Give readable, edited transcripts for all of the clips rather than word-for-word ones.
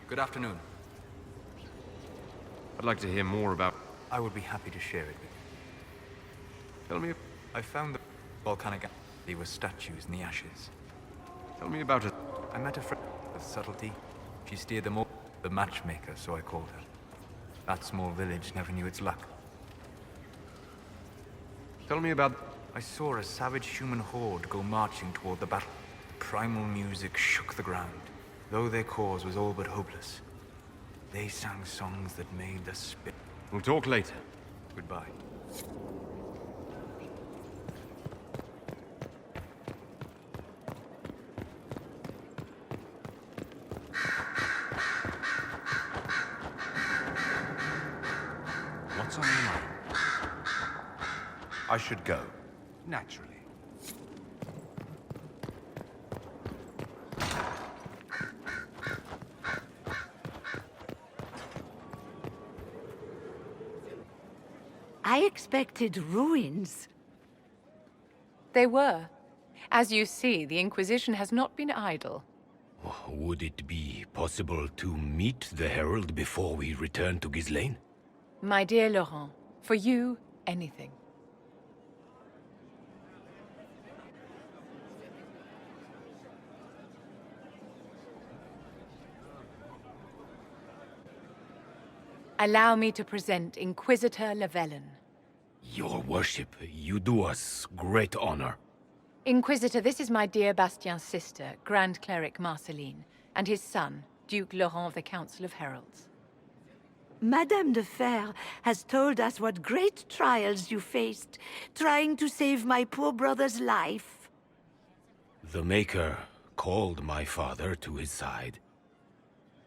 Good afternoon. I'd like to hear more about... I would be happy to share it with you. Tell me... I found the volcanic... There were statues in the ashes. Tell me about it. I met a friend with subtlety. She steered them all. The matchmaker, so I called her. That small village never knew its luck. Tell me about... I saw a savage human horde go marching toward the battle. Primal music shook the ground, though their cause was all but hopeless. They sang songs that made the spit. We'll talk later. Goodbye. What's on your mind? I should go. Naturally. I expected ruins. They were. As you see, the Inquisition has not been idle. Would it be possible to meet the Herald before we return to Ghislaine? My dear Laurent, for you, anything. Allow me to present Inquisitor Llewellyn. Your worship, you do us great honor. Inquisitor, this is my dear Bastien's sister, Grand Cleric Marceline, and his son, Duke Laurent of the Council of Heralds. Madame de Fer has told us what great trials you faced, trying to save my poor brother's life. The Maker called my father to his side.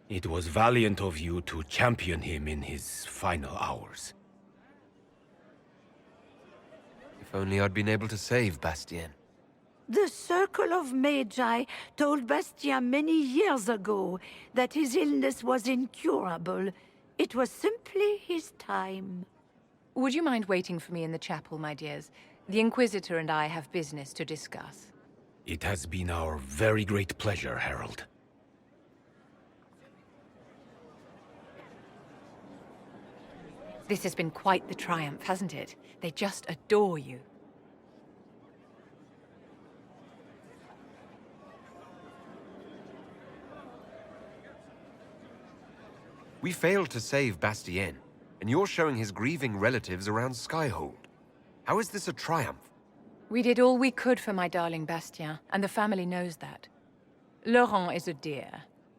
It was valiant of you to champion him in his final hours. If only I'd been able to save Bastien. The Circle of Magi told Bastien many years ago that his illness was incurable. It was simply his time. Would you mind waiting for me in the chapel, my dears? The Inquisitor and I have business to discuss. It has been our very great pleasure, Herald. This has been quite the triumph, hasn't it? They just adore you. We failed to save Bastien, and you're showing his grieving relatives around Skyhold. How is this a triumph? We did all we could for my darling Bastien, and the family knows that. Laurent is a dear,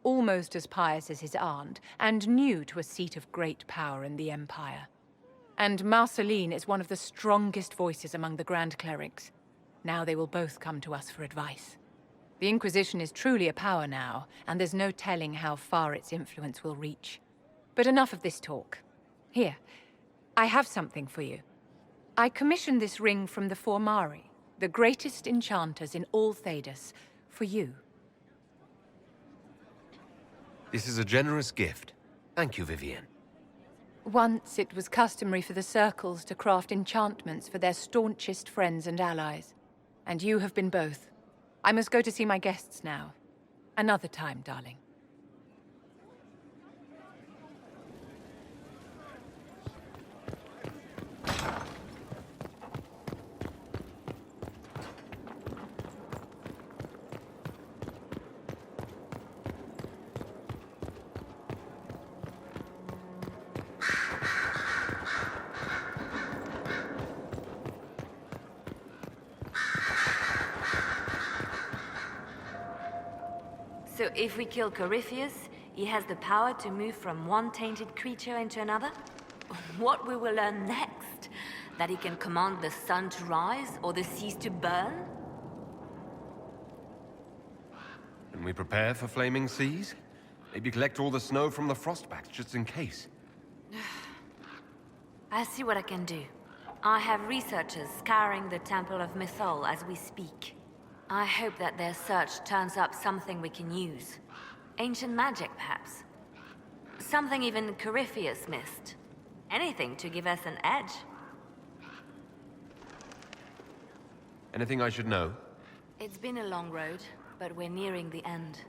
almost as pious as his aunt, and new to a seat of great power in the Empire. And Marceline is one of the strongest voices among the Grand Clerics. Now they will both come to us for advice. The Inquisition is truly a power now, and there's no telling how far its influence will reach. But enough of this talk. Here, I have something for you. I commissioned this ring from the Formari, the greatest enchanters in all Thedas, for you. This is a generous gift. Thank you, Vivienne. Once it was customary for the circles to craft enchantments for their staunchest friends and allies. And you have been both. I must go to see my guests now. Another time, darling. So if we kill Corypheus, he has the power to move from one tainted creature into another? What we will learn next? That he can command the sun to rise or the seas to burn? Can we prepare for flaming seas? Maybe collect all the snow from the frostbacks just in case. I'll see what I can do. I have researchers scouring the Temple of Mythol as we speak. I hope that their search turns up something we can use. Ancient magic, perhaps. Something even Corypheus missed. Anything to give us an edge. Anything I should know? It's been a long road, but we're nearing the end.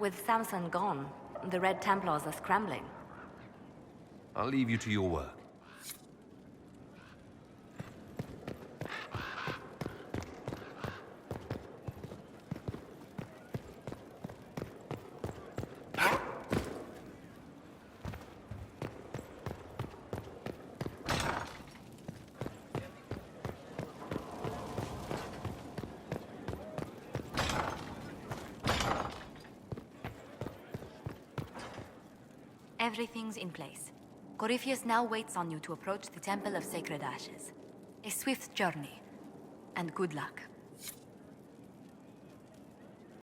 With Samson gone, The Red Templars are scrambling. I'll leave you to your work. Everything's in place. Corypheus now waits on you to approach the Temple of Sacred Ashes. A swift journey, and good luck.